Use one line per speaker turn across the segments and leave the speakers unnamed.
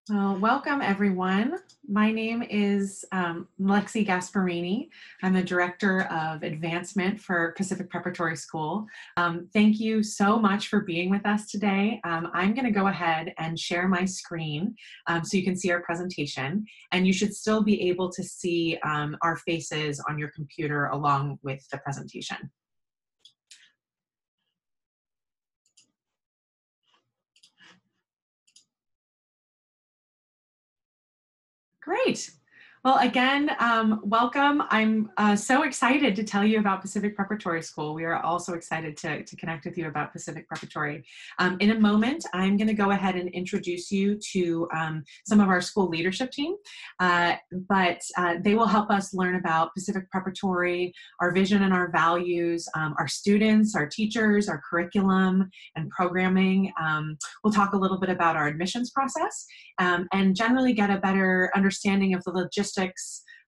Welcome, everyone. My name is Lexi Gasparini. I'm the Director of Advancement for Pacific Preparatory School. Thank you so much for being with us today. I'm going to go ahead and share my screen so you can see our presentation, and you should still be able to see our faces on your computer along with the presentation. Great. Well, again, welcome. I'm so excited to tell you about Pacific Preparatory School. We are also excited to connect with you about Pacific Preparatory. In a moment, I'm going to go ahead and introduce you to some of our school leadership team, but they will help us learn about Pacific Preparatory, our vision and our values, our students, our teachers, our curriculum and programming. We'll talk a little bit about our admissions process and generally get a better understanding of the logistics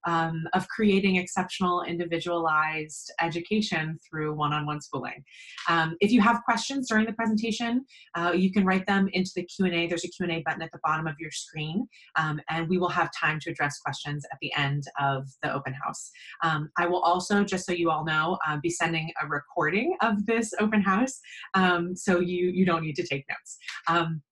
of creating exceptional individualized education through one-on-one schooling. If you have questions during the presentation, you can write them into the Q&A. There's a Q&A button at the bottom of your screen, and we will have time to address questions at the end of the open house. I will also, just so you all know, be sending a recording of this open house, so you don't need to take notes.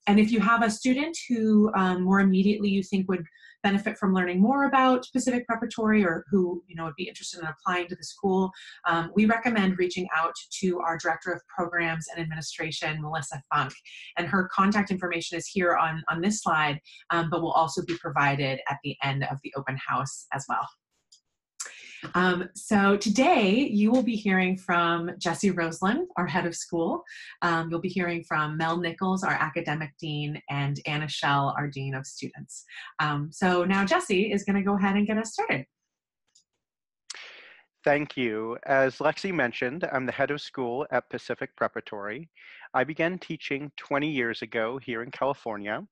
And if you have a student who more immediately you think would benefit from learning more about Pacific Preparatory, or who would be interested in applying to the school, we recommend reaching out to our Director of Programs and Administration, Melissa Funk. And her contact information is here on this slide, but will also be provided at the end of the open house as well. So today you will be hearing from Jessie Roseland, our head of school. You'll be hearing from Mel Nichols, our academic dean, and Anna Schell, our dean of students. So now Jessie is going to go ahead and get us started.
Thank you. As Lexi mentioned, I'm the head of school at Pacific Preparatory. I began teaching 20 years ago here in California.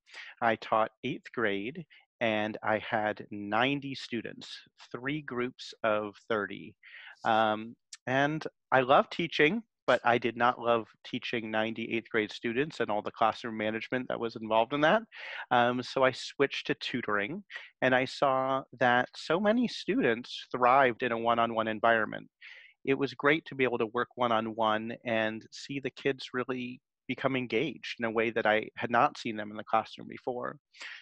I taught 8th grade, and I had 90 students, 3 groups of 30. And I love teaching, but I did not love teaching 90 8th grade students and all the classroom management that was involved in that. So I switched to tutoring, and I saw that so many students thrived in a one-on-one environment. It was great to be able to work one-on-one and see the kids really become engaged in a way that I had not seen them in the classroom before.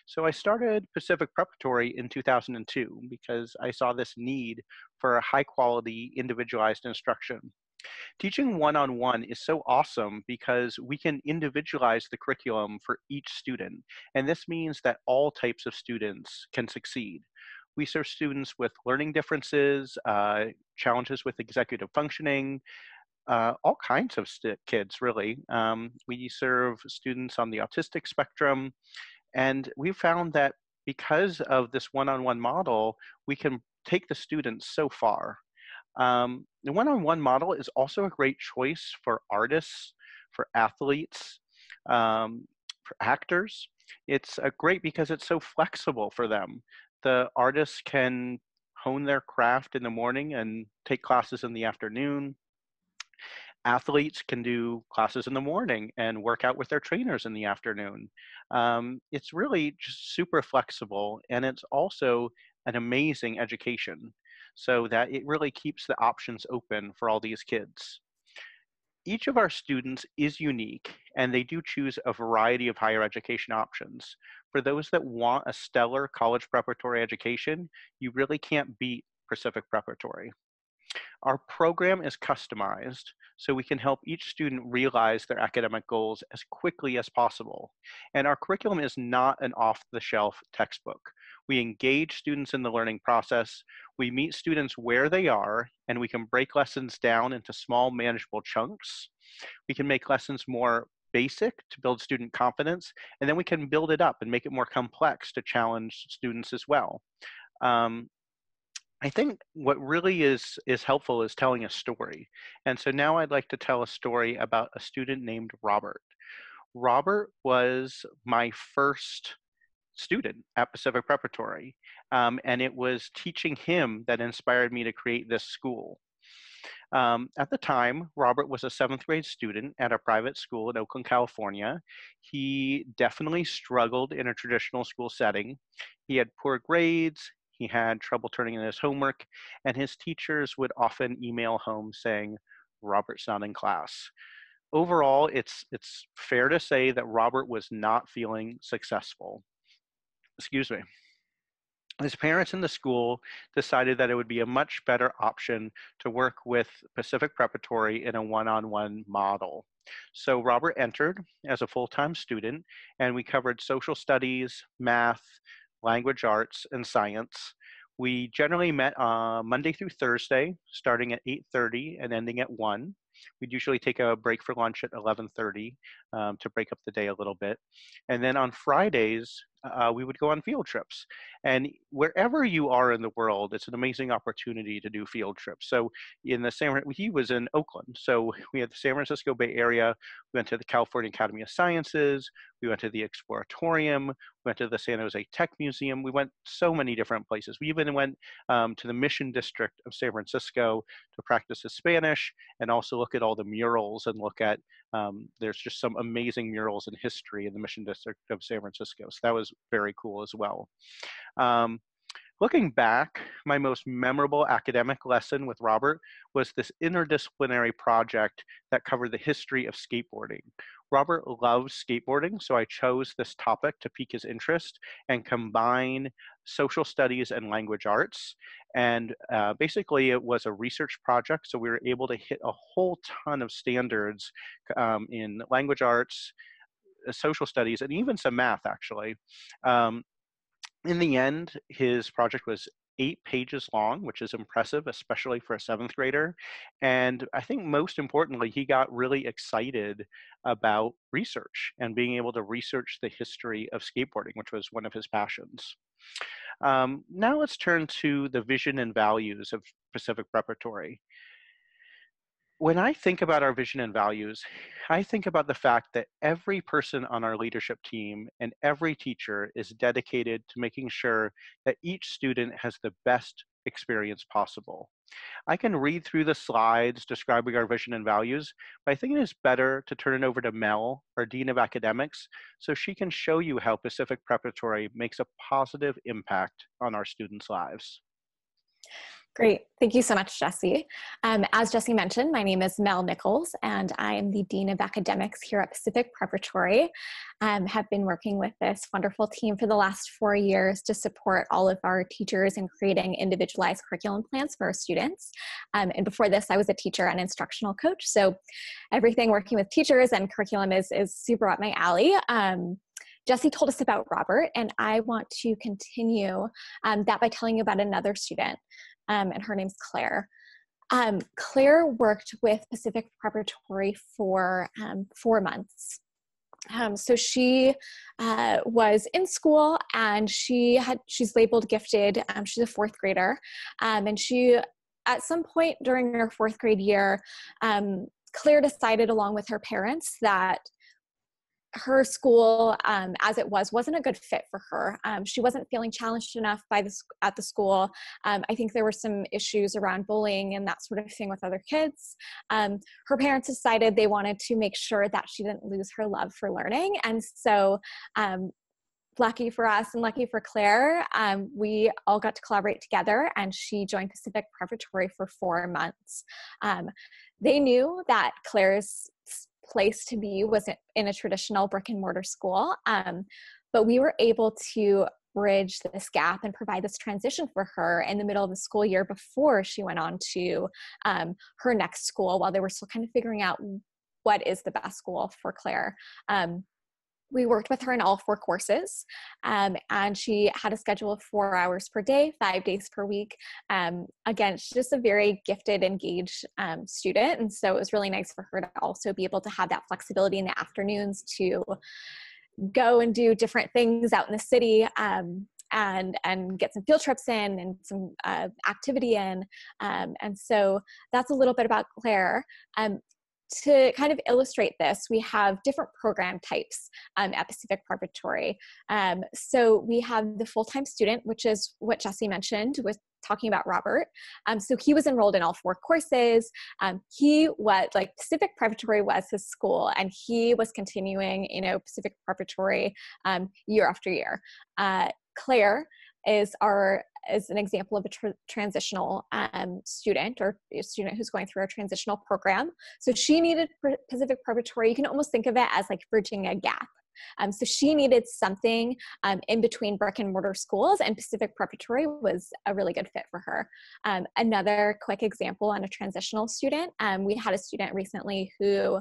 So I started Pacific Preparatory in 2002 because I saw this need for a high quality individualized instruction. Teaching one-on-one is so awesome because we can individualize the curriculum for each student. And this means that all types of students can succeed. We serve students with learning differences, challenges with executive functioning, all kinds of kids, really. We serve students on the autistic spectrum, and we found that because of this one-on-one model, we can take the students so far. The one-on-one model is also a great choice for artists, for athletes, for actors. It's great because it's so flexible for them. The artists can hone their craft in the morning and take classes in the afternoon. Athletes can do classes in the morning and work out with their trainers in the afternoon. It's really just super flexible, and it's also an amazing education, so that it really keeps the options open for all these kids. Each of our students is unique, and they do choose a variety of higher education options. For those that want a stellar college preparatory education, you really can't beat Pacific Preparatory. Our program is customized so we can help each student realize their academic goals as quickly as possible. And our curriculum is not an off-the-shelf textbook. We engage students in the learning process, we meet students where they are, and we can break lessons down into small, manageable chunks. We can make lessons more basic to build student confidence, and then we can build it up and make it more complex to challenge students as well. I think what really is helpful is telling a story. And so now I'd like to tell a story about a student named Robert. Robert was my first student at Pacific Preparatory, and it was teaching him that inspired me to create this school. At the time, Robert was a seventh grade student at a private school in Oakland, California. He definitely struggled in a traditional school setting. He had poor grades, he had trouble turning in his homework, and his teachers would often email home saying, Robert's not in class. Overall, it's fair to say that Robert was not feeling successful. Excuse me. His parents in the school decided that it would be a much better option to work with Pacific Preparatory in a one-on-one model. So Robert entered as a full-time student, and we covered social studies, math, language arts, and science. We generally met Monday through Thursday, starting at 8:30 and ending at 1. We'd usually take a break for lunch at 11:30 to break up the day a little bit. And then on Fridays, we would go on field trips. And wherever you are in the world, it's an amazing opportunity to do field trips. So he was in Oakland. So we had the San Francisco Bay Area. We went to the California Academy of Sciences. We went to the Exploratorium. We went to the San Jose Tech Museum. We went so many different places. We even went to the Mission District of San Francisco to practice his Spanish and also look at all the murals and look at, there's just some amazing murals in history in the Mission District of San Francisco. So that was very cool as well. Looking back, my most memorable academic lesson with Robert was this interdisciplinary project that covered the history of skateboarding. Robert loves skateboarding, so I chose this topic to pique his interest and combine social studies and language arts. And basically, it was a research project, so we were able to hit a whole ton of standards in language arts, social studies, and even some math, actually. In the end, his project was 8 pages long, which is impressive, especially for a seventh grader. And I think most importantly, he got really excited about research and being able to research the history of skateboarding, which was one of his passions. Now let's turn to the vision and values of Pacific Preparatory. When I think about our vision and values, I think about the fact that every person on our leadership team and every teacher is dedicated to making sure that each student has the best experience possible. I can read through the slides describing our vision and values, but I think it is better to turn it over to Mel, our Dean of Academics, so she can show you how Pacific Preparatory makes a positive impact on our students' lives.
Great. Thank you so much, Jesse. As Jesse mentioned, my name is Mel Nichols, and I am the Dean of Academics here at Pacific Preparatory. Have been working with this wonderful team for the last 4 years to support all of our teachers in creating individualized curriculum plans for our students. And before this, I was a teacher and instructional coach. So everything working with teachers and curriculum is super up my alley. Jesse told us about Robert, and I want to continue that by telling you about another student. And her name's Claire. Claire worked with Pacific Preparatory for 4 months. So she was in school, and she's labeled gifted. She's a 4th grader, and she, at some point during her 4th grade year, Claire decided, along with her parents, that her school, as it wasn't a good fit for her. She wasn't feeling challenged enough at the school. I think there were some issues around bullying and that sort of thing with other kids. Her parents decided they wanted to make sure that she didn't lose her love for learning. And so lucky for us and lucky for Claire, we all got to collaborate together, and she joined Pacific Preparatory for 4 months. They knew that Claire's place to be was in a traditional brick and mortar school, but we were able to bridge this gap and provide this transition for her in the middle of the school year before she went on to her next school, while they were still kind of figuring out what is the best school for Claire. We worked with her in all 4 courses, and she had a schedule of 4 hours per day, 5 days per week. Again, she's just a very gifted, engaged student, and so it was really nice for her to also be able to have that flexibility in the afternoons to go and do different things out in the city, and get some field trips in and some activity in. And so that's a little bit about Claire. To kind of illustrate this, we have different program types at Pacific Preparatory. So we have the full-time student, which is what Jesse mentioned, talking about Robert. So he was enrolled in all 4 courses. He was like Pacific Preparatory was his school, and he was continuing, Pacific Preparatory year after year. Claire is an example of a transitional student, or a student who's going through a transitional program. So she needed Pacific Preparatory. You can almost think of it as like bridging a gap. So she needed something in between brick and mortar schools, and Pacific Preparatory was a really good fit for her. Another quick example on a transitional student, we had a student recently who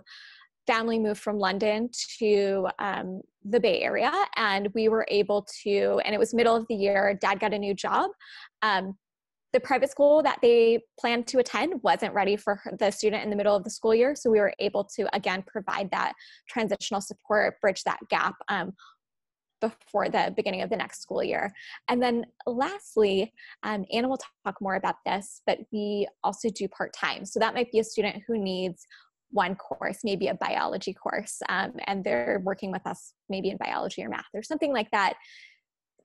family moved from London to the Bay Area, and we were able to, and it was middle of the year, dad got a new job. The private school that they planned to attend wasn't ready for the student in the middle of the school year, so we were able to, again, provide that transitional support, bridge that gap before the beginning of the next school year. And then lastly, Anna will talk more about this, but we also do part-time. So that might be a student who needs one course, maybe a biology course, and they're working with us maybe in biology or math or something like that.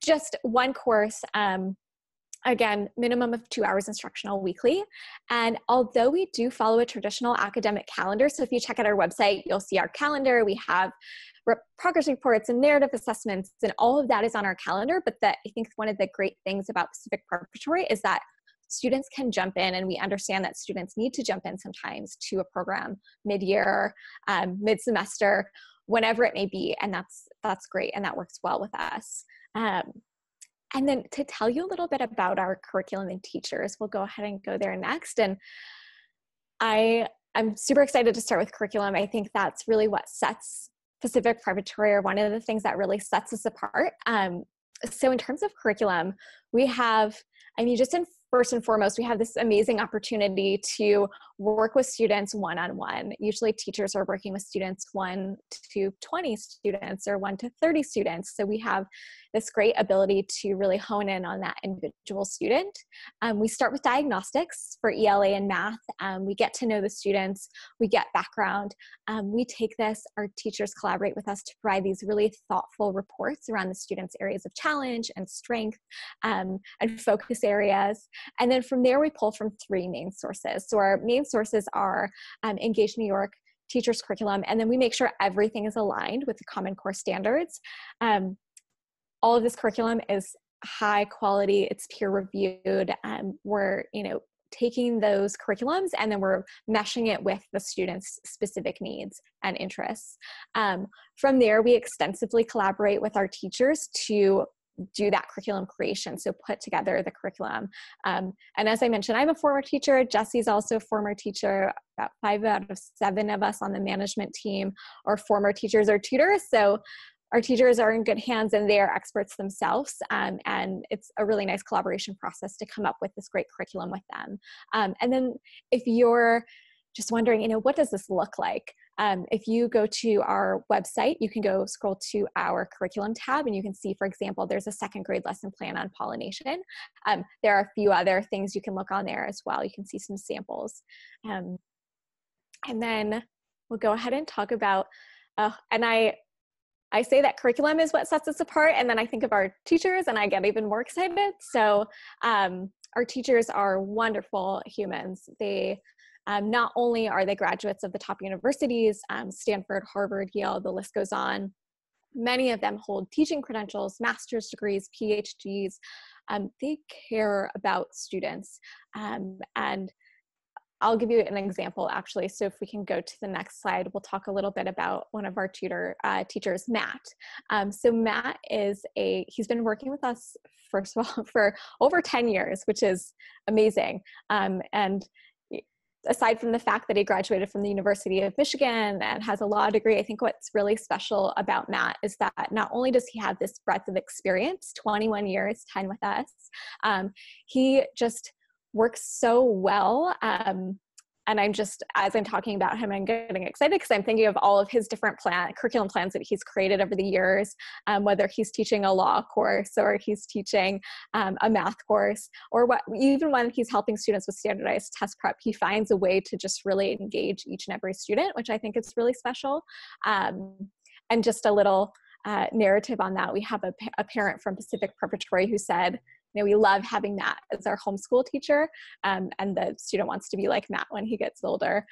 Just one course, again, minimum of 2 hours instructional weekly. And although we do follow a traditional academic calendar, so if you check out our website, you'll see our calendar. We have progress reports and narrative assessments, and all of that is on our calendar. But I think one of the great things about Pacific Preparatory is that students can jump in, and we understand that students need to jump in sometimes to a program mid-year, mid-semester, whenever it may be, and that's great, and that works well with us. And then to tell you a little bit about our curriculum and teachers, we'll go ahead and go there next. And I'm super excited to start with curriculum. I think that's really what sets Pacific Preparatory, or one of the things that really sets us apart. So in terms of curriculum, we have, first and foremost, we have this amazing opportunity to work with students one-on-one. Usually teachers are working with students 1 to 20 students or 1 to 30 students. So we have this great ability to really hone in on that individual student. We start with diagnostics for ELA and math. We get to know the students, we get background. We take this, our teachers collaborate with us to provide these really thoughtful reports around the students' areas of challenge and strength and focus areas. And then from there, we pull from 3 main sources. So our main sources are Engage New York, teachers curriculum, and then we make sure everything is aligned with the Common Core standards. All of this curriculum is high quality, it's peer reviewed. We're, taking those curriculums and then we're meshing it with the students' specific needs and interests. From there, we extensively collaborate with our teachers to do that curriculum creation, so put together the curriculum. And as I mentioned, I'm a former teacher. Jesse's also a former teacher. About 5 out of 7 of us on the management team are former teachers or tutors. So our teachers are in good hands, and they are experts themselves. And it's a really nice collaboration process to come up with this great curriculum with them. And then if you're just wondering, what does this look like? If you go to our website, you can go scroll to our curriculum tab, and you can see, for example, there's a 2nd grade lesson plan on pollination. There are a few other things you can look on there as well. You can see some samples. And then we'll go ahead and talk about, and I say that curriculum is what sets us apart, and then I think of our teachers and I get even more excited. So our teachers are wonderful humans. They not only are they graduates of the top universities, Stanford, Harvard, Yale, the list goes on. Many of them hold teaching credentials, master's degrees, PhDs. They care about students. And I'll give you an example, actually. So if we can go to the next slide, we'll talk a little bit about one of our teachers, Matt. So Matt he's been working with us, first of all, for over 10 years, which is amazing. And aside from the fact that he graduated from the University of Michigan and has a law degree, I think what's really special about Matt is that not only does he have this breadth of experience, 21 years, 10 with us, he just works so well. And as I'm talking about him, I'm getting excited because I'm thinking of all of his different curriculum plans that he's created over the years, whether he's teaching a law course or he's teaching a math course, or even when he's helping students with standardized test prep, he finds a way to just really engage each and every student, which I think is really special. And just a little narrative on that. We have a parent from Pacific Preparatory who said, we love having Matt as our homeschool teacher, and the student wants to be like Matt when he gets older,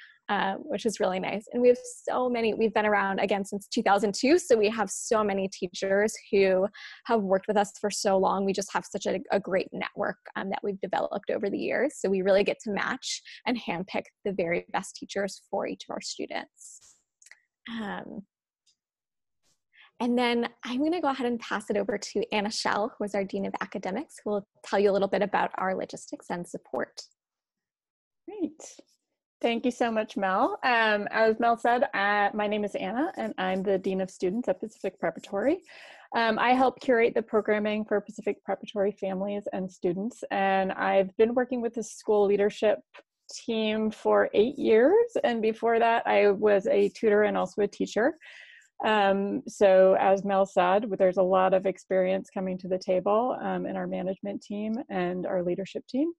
which is really nice. And we have so many, we've been around again since 2002, so we have so many teachers who have worked with us for so long. We just have such a great network that we've developed over the years. So we really get to match and handpick the very best teachers for each of our students. And then I'm going to go ahead and pass it over to Anna Schell, who is our Dean of Academics, who will tell you a little bit about our logistics and support.
Great. Thank you so much, Mel. As Mel said, my name is Anna, and I'm the Dean of Students at Pacific Preparatory. I help curate the programming for Pacific Preparatory families and students, and I've been working with the school leadership team for 8 years, and before that I was a tutor and also a teacher. So as Mel said, there's a lot of experience coming to the table in our management team and our leadership team.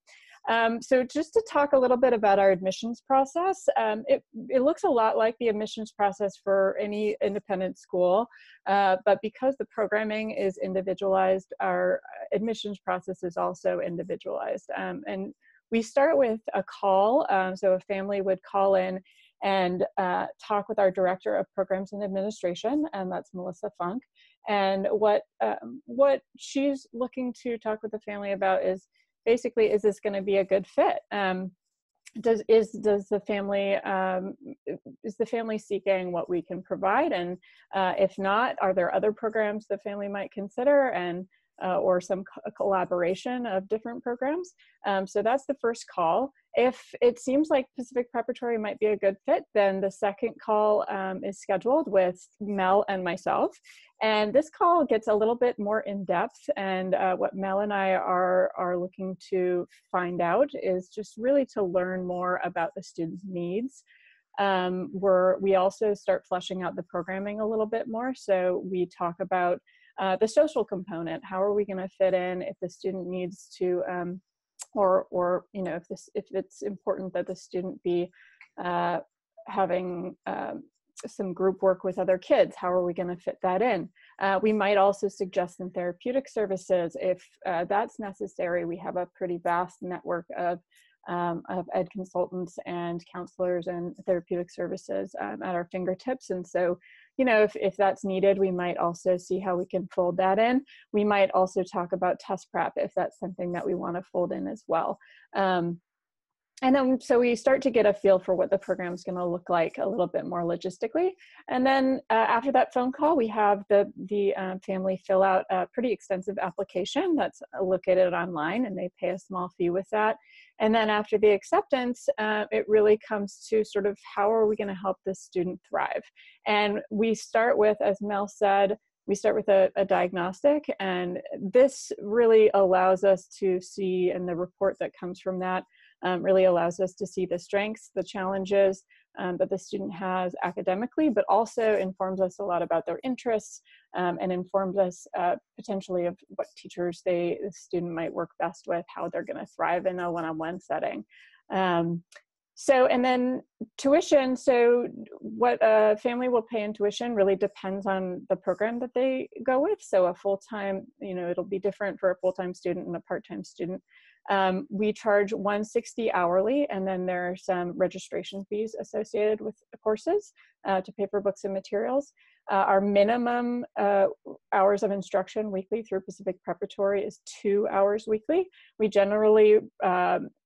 So just to talk a little bit about our admissions process, it looks a lot like the admissions process for any independent school, but because the programming is individualized, our admissions process is also individualized. And we start with a call, so a family would call in and talk with our Director of Programs and Administration, and that's Melissa Funk. And what she's looking to talk with the family about is basically, is this going to be a good fit? Does the family seeking what we can provide? And if not, are there other programs the family might consider, and or some collaboration of different programs? So that's the first call. If it seems like Pacific Preparatory might be a good fit, then the second call is scheduled with Mel and myself. And this call gets a little bit more in depth, and what Mel and I are looking to find out is just really to learn more about the student's needs. We also start fleshing out the programming a little bit more. So we talk about the social component. How are we going to fit in if the student needs to, or you know, if it's important that the student be having some group work with other kids. How are we going to fit that in? We might also suggest some therapeutic services if that's necessary. We have a pretty vast network of ed consultants and counselors and therapeutic services at our fingertips. And so, you know, if that's needed, we might also see how we can fold that in. We might also talk about test prep if that's something that we want to fold in as well. And then, so we start to get a feel for what the program is going to look like a little bit more logistically. And then after that phone call, we have the family fill out a pretty extensive application that's located online, and they pay a small fee with that. And then after the acceptance, it really comes to sort of how are we going to help this student thrive? And we start with, as Mel said, we start with a diagnostic, and this really allows us to see, and the report that comes from that really allows us to see the strengths, the challenges that the student has academically, but also informs us a lot about their interests and informs us potentially of what teachers the student might work best with, how they're going to thrive in a one-on-one setting. So, and then tuition, so what a family will pay in tuition really depends on the program that they go with. So a full-time, you know, it'll be different for a full-time student and a part-time student. We charge $160 hourly, and then there are some registration fees associated with the courses to pay for books and materials. Our minimum hours of instruction weekly through Pacific Preparatory is 2 hours weekly. We generally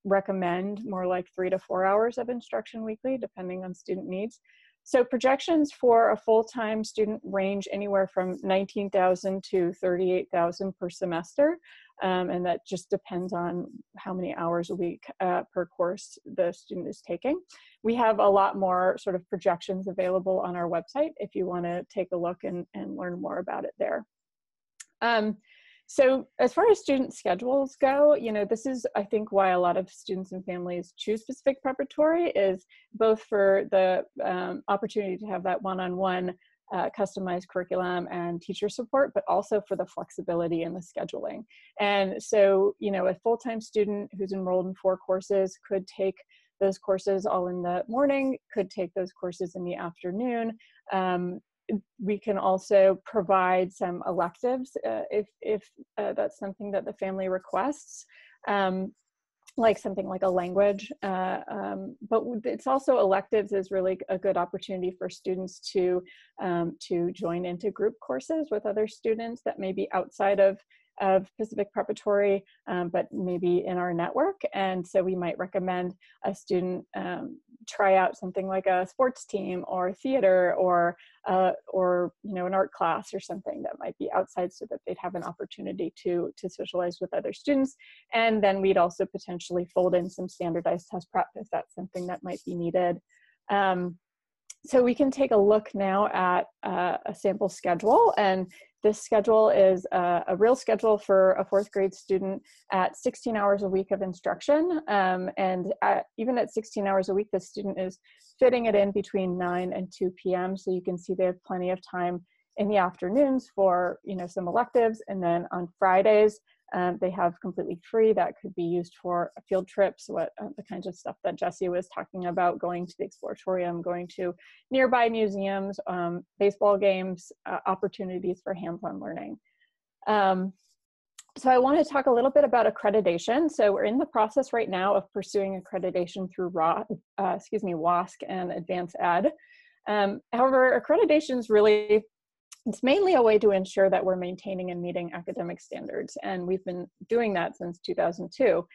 recommend more like 3 to 4 hours of instruction weekly, depending on student needs. So projections for a full-time student range anywhere from $19,000 to $38,000 per semester. And that just depends on how many hours a week per course the student is taking. We have a lot more sort of projections available on our website if you want to take a look and learn more about it there. So as far as student schedules go, you know, this is, I think, why a lot of students and families choose Pacific Preparatory, is both for the opportunity to have that one-on-one customized curriculum and teacher support, but also for the flexibility in the scheduling. And so, you know, a full-time student who's enrolled in 4 courses could take those courses all in the morning, could take those courses in the afternoon. we can also provide some electives if that's something that the family requests. Like something like a language, but it's also electives is really a good opportunity for students to join into group courses with other students that may be outside of Pacific Preparatory, but maybe in our network. And so we might recommend a student try out something like a sports team or theater or an art class or something that might be outside, so that they'd have an opportunity to socialize with other students. And then we'd also potentially fold in some standardized test prep if that's something that might be needed. So we can take a look now at a sample schedule, and this schedule is a real schedule for a 4th grade student at 16 hours a week of instruction. Even at 16 hours a week, the student is fitting it in between 9 and 2 p.m. So you can see they have plenty of time in the afternoons for some electives, and then on Fridays they have completely free. That could be used for field trips, the kinds of stuff that Jessie was talking about, going to the Exploratorium, going to nearby museums, baseball games, opportunities for hands-on learning. So I want to talk a little bit about accreditation. So we're in the process right now of pursuing accreditation through WASC and Advanced Ed. However, accreditation is really, it's mainly a way to ensure that we're maintaining and meeting academic standards, and we've been doing that since 2002.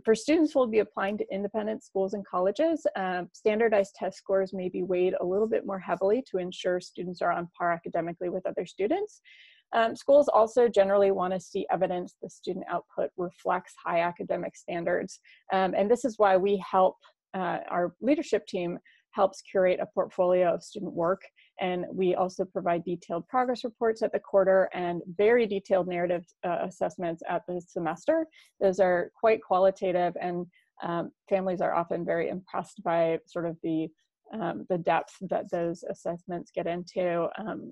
For students who will be applying to independent schools and colleges, standardized test scores may be weighed a little bit more heavily to ensure students are on par academically with other students. Schools also generally want to see evidence the student output reflects high academic standards, and this is why we help, our leadership team helps curate a portfolio of student work. And we also provide detailed progress reports at the quarter and very detailed narrative assessments at the semester. Those are quite qualitative, and families are often very impressed by sort of the depth that those assessments get into,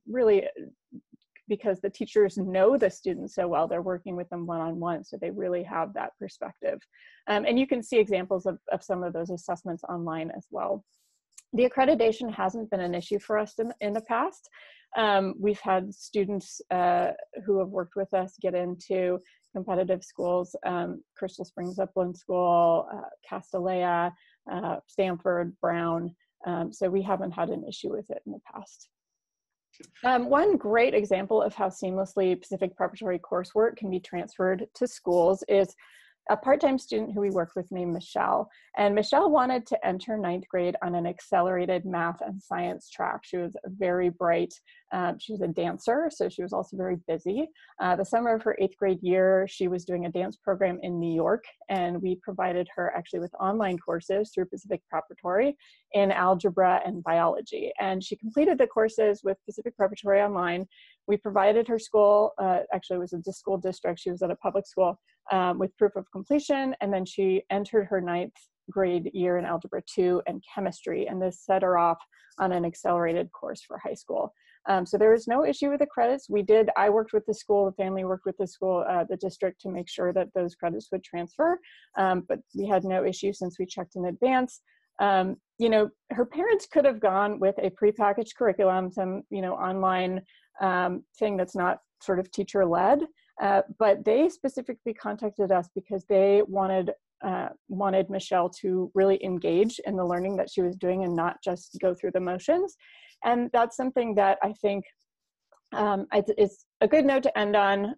really because the teachers know the students so well. They're working with them one-on-one, so they really have that perspective. And you can see examples of some of those assessments online as well. The accreditation hasn't been an issue for us in the past. We've had students who have worked with us get into competitive schools, Crystal Springs Upland School, Castanea, Stanford, Brown. So we haven't had an issue with it in the past. One great example of how seamlessly Pacific Preparatory coursework can be transferred to schools is a part-time student who we worked with named Michelle. And Michelle wanted to enter 9th grade on an accelerated math and science track. She was very bright. She was a dancer, so she was also very busy. The summer of her 8th grade year, she was doing a dance program in New York, and we provided her actually with online courses through Pacific Preparatory in algebra and biology. And she completed the courses with Pacific Preparatory online. We provided her school, actually it was a school district, she was at a public school, with proof of completion, and then she entered her 9th grade year in Algebra 2 and chemistry, and this set her off on an accelerated course for high school. So there was no issue with the credits. I worked with the school, the family worked with the school, the district, to make sure that those credits would transfer, but we had no issue since we checked in advance. Her parents could have gone with a prepackaged curriculum, some online thing that's not sort of teacher-led, but they specifically contacted us because they wanted Michelle to really engage in the learning that she was doing and not just go through the motions. And that's something that I think it's a good note to end on.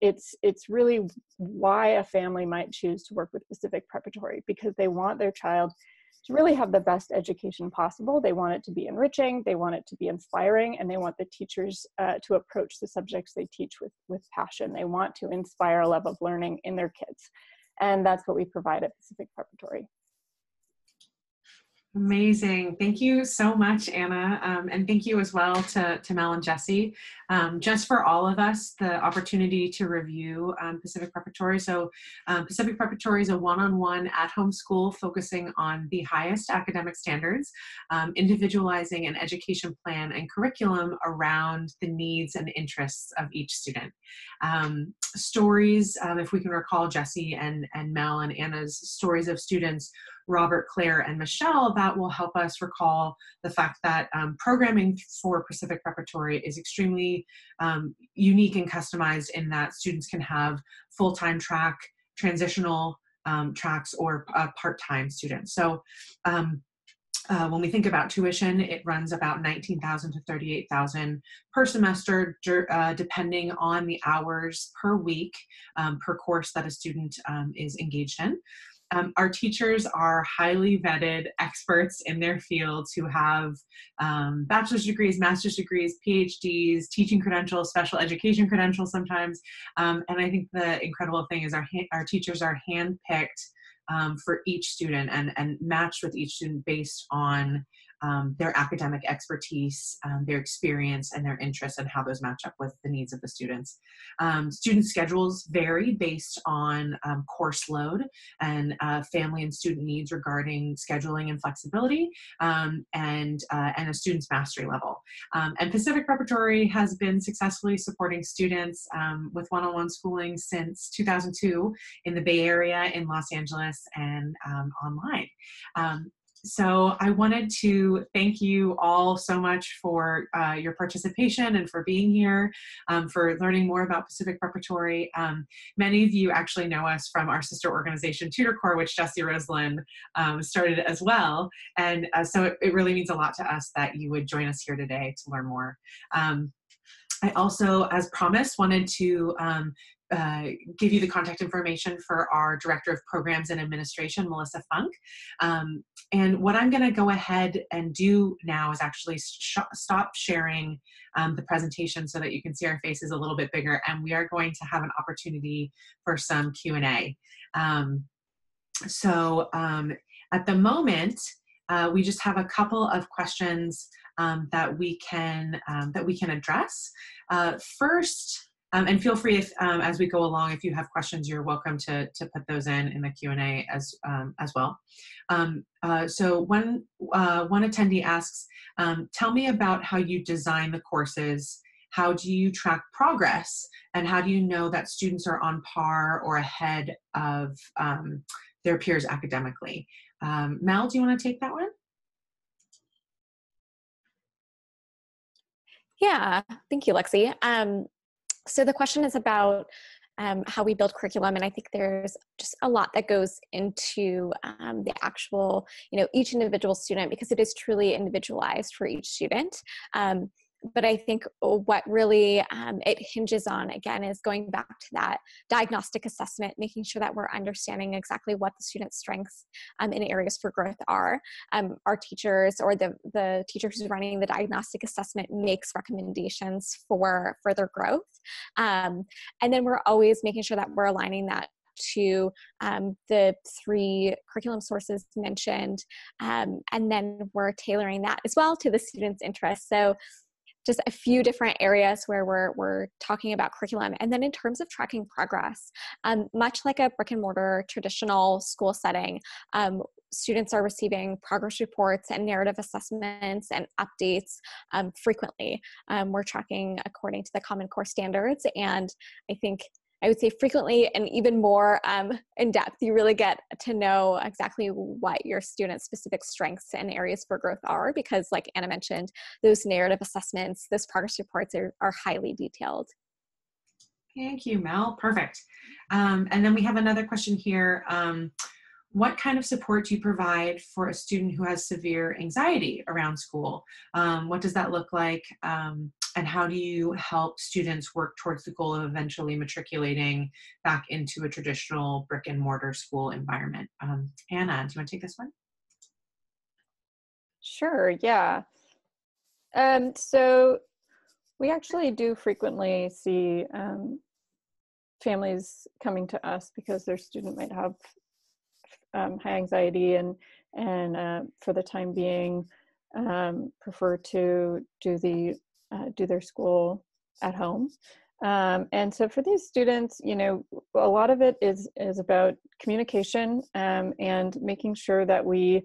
It's really why a family might choose to work with Pacific Preparatory, because they want their child to really have the best education possible. They want it to be enriching, they want it to be inspiring, and they want the teachers to approach the subjects they teach with passion. They want to inspire a love of learning in their kids. And that's what we provide at Pacific Preparatory.
Amazing. Thank you so much, Anna. And thank you as well to Mel and Jessie. Just for all of us, the opportunity to review Pacific Preparatory. So Pacific Preparatory is a one-on-one at-home school focusing on the highest academic standards, individualizing an education plan and curriculum around the needs and interests of each student. Stories, if we can recall Jessie and Mel and Anna's stories of students, Robert, Claire, and Michelle, about that will help us recall the fact that programming for Pacific Preparatory is extremely unique and customized in that students can have full-time track, transitional tracks, or part-time students. So when we think about tuition, it runs about $19,000 to $38,000 per semester, depending on the hours per week per course that a student is engaged in. Our teachers are highly vetted experts in their fields who have bachelor's degrees, master's degrees, PhDs, teaching credentials, special education credentials sometimes. And I think the incredible thing is our teachers are handpicked for each student and matched with each student based on their academic expertise, their experience, and their interests, and how those match up with the needs of the students. Student schedules vary based on course load and family and student needs regarding scheduling and flexibility, and a student's mastery level. And Pacific Preparatory has been successfully supporting students with one-on-one schooling since 2002 in the Bay Area, in Los Angeles, and online. So I wanted to thank you all so much for your participation and for being here, for learning more about Pacific Preparatory. Many of you actually know us from our sister organization, Tutor, which Jessie Roseland started as well. And so it really means a lot to us that you would join us here today to learn more. I also, as promised, wanted to give you the contact information for our Director of Programs and Administration, Melissa Funk. And what I'm going to go ahead and do now is actually stop sharing the presentation so that you can see our faces a little bit bigger, and we are going to have an opportunity for some Q&A. At the moment, we just have a couple of questions that we can address. First, and feel free if, as we go along, if you have questions, you're welcome to put those in the Q&A as well. So one attendee asks, tell me about how you design the courses. How do you track progress? And how do you know that students are on par or ahead of their peers academically? Mel, do you want to take that one?
Yeah, thank you, Lexi. So the question is about how we build curriculum, and I think there's just a lot that goes into the actual, each individual student, because it is truly individualized for each student. But I think what really it hinges on, again, is going back to that diagnostic assessment, making sure that we're understanding exactly what the student's strengths and areas for growth are. Our teachers, or the teacher who's running the diagnostic assessment, makes recommendations for further growth. And then we're always making sure that we're aligning that to the 3 curriculum sources mentioned. And then we're tailoring that as well to the student's interests. So just a few different areas where we're talking about curriculum. And then in terms of tracking progress, much like a brick and mortar traditional school setting, students are receiving progress reports and narrative assessments and updates frequently. We're tracking according to the Common Core standards. And I would say frequently and even more in depth, you really get to know exactly what your students' specific strengths and areas for growth are, because like Anna mentioned, those narrative assessments, those progress reports are highly detailed.
Thank you, Mel. Perfect. And then we have another question here. What kind of support do you provide for a student who has severe anxiety around school? What does that look like? And how do you help students work towards the goal of eventually matriculating back into a traditional brick and mortar school environment? Anna, do you want to take this one?
Sure, yeah. So we actually do frequently see families coming to us because their student might have high anxiety and for the time being prefer to do their school at home. And so for these students, a lot of it is about communication and making sure that we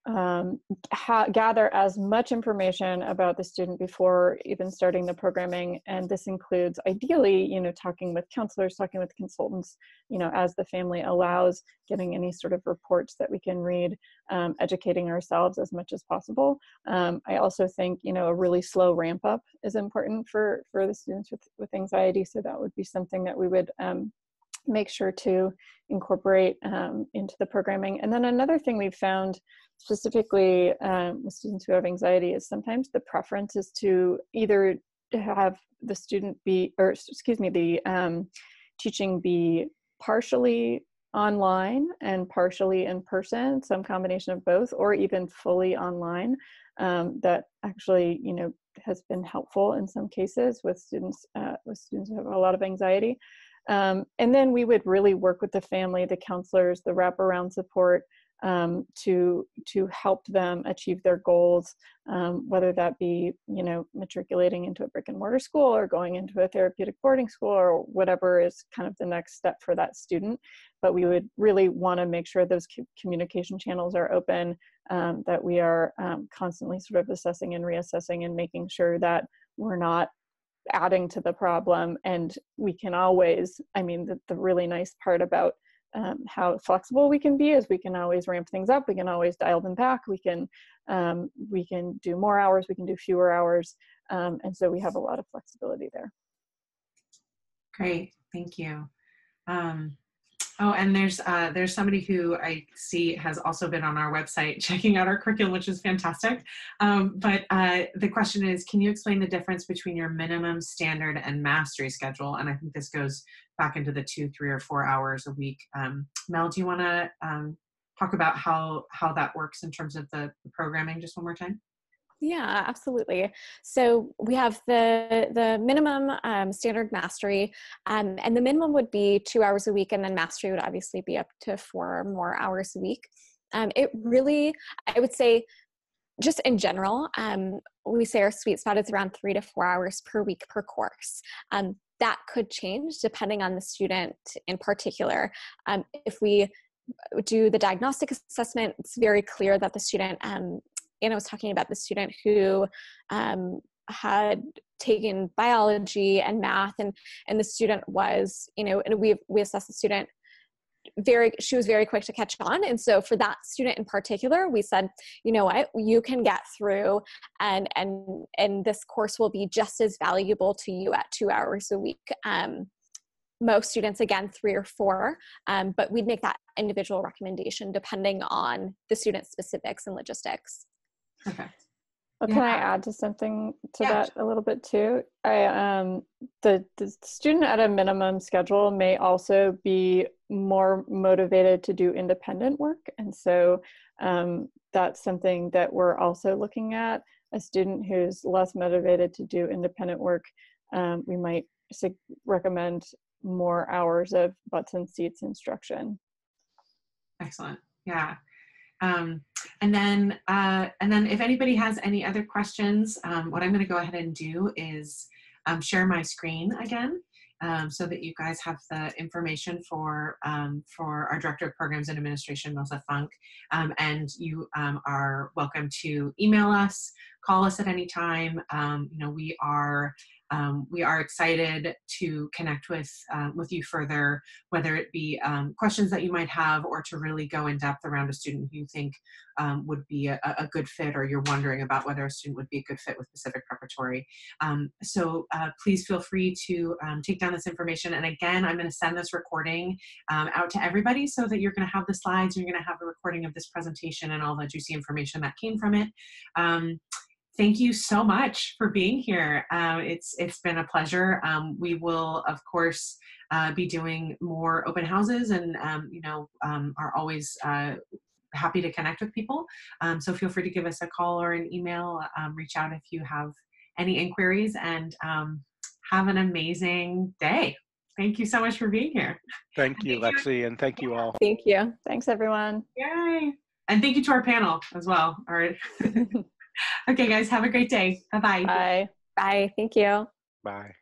gather as much information about the student before even starting the programming. And this includes ideally, talking with counselors, talking with consultants, as the family allows, getting any sort of reports that we can read, educating ourselves as much as possible. I also think, a really slow ramp up is important for the students with anxiety. So that would be something that we would make sure to incorporate into the programming. And then another thing we've found specifically with students who have anxiety is sometimes the preference is to either have the student be, or excuse me, the teaching be partially online and partially in person, some combination of both, or even fully online. That actually, has been helpful in some cases with students who have a lot of anxiety. And then we would really work with the family, the counselors, the wraparound support to help them achieve their goals, whether that be, matriculating into a brick and mortar school or going into a therapeutic boarding school or whatever is kind of the next step for that student. But we would really want to make sure those communication channels are open, that we are constantly sort of assessing and reassessing and making sure that we're not adding to the problem. And we can always, the really nice part about how flexible we can be is we can always ramp things up, we can always dial them back, we can do more hours, we can do fewer hours, and so we have a lot of flexibility there.
Great, thank you. Oh, and there's somebody who I see has also been on our website checking out our curriculum, which is fantastic. But the question is, can you explain the difference between your minimum, standard, and mastery schedule? And I think this goes back into the 2, 3, or 4 hours a week. Mel, do you want to talk about how that works in terms of the programming just one more time?
Yeah, absolutely. So we have the minimum, standard, mastery, and the minimum would be 2 hours a week, and then mastery would obviously be up to 4 more hours a week. It really, I would say, just in general, we say our sweet spot is around 3 to 4 hours per week per course. That could change depending on the student in particular. If we do the diagnostic assessment, it's very clear that the student, Anna was talking about the student who had taken biology and math, and the student was, and we assessed the student she was very quick to catch on. And so for that student in particular, we said, you know what, you can get through and this course will be just as valuable to you at 2 hours a week. Most students, again, 3 or 4, but we'd make that individual recommendation depending on the student specifics and logistics.
Okay.
Well, can I add to something to that a little bit too? The student at a minimum schedule may also be more motivated to do independent work. And so that's something that we're also looking at. A student who's less motivated to do independent work, we might recommend more hours of butts and seats instruction.
Excellent. Yeah. And then if anybody has any other questions, what I'm going to go ahead and do is share my screen again, so that you guys have the information for our Director of Programs and Administration, Melissa Funk. And you are welcome to email us, call us at any time. We are excited to connect with you further, whether it be questions that you might have, or to really go in depth around a student who you think would be a good fit, or you're wondering about whether a student would be a good fit with Pacific Preparatory. So please feel free to take down this information. And again, I'm going to send this recording out to everybody so that you're going to have the slides, and you're going to have a recording of this presentation and all the juicy information that came from it. Thank you so much for being here. It's been a pleasure. We will, of course, be doing more open houses, and are always happy to connect with people. So feel free to give us a call or an email. Reach out if you have any inquiries, and have an amazing day. Thank you so much for being here.
Thank you, Lexi, and thank you all.
Thank you. Thanks, everyone.
Yay. And thank you to our panel as well. All right. Okay, guys, have a great day. Bye-bye.
Bye.
Bye. Thank you.
Bye.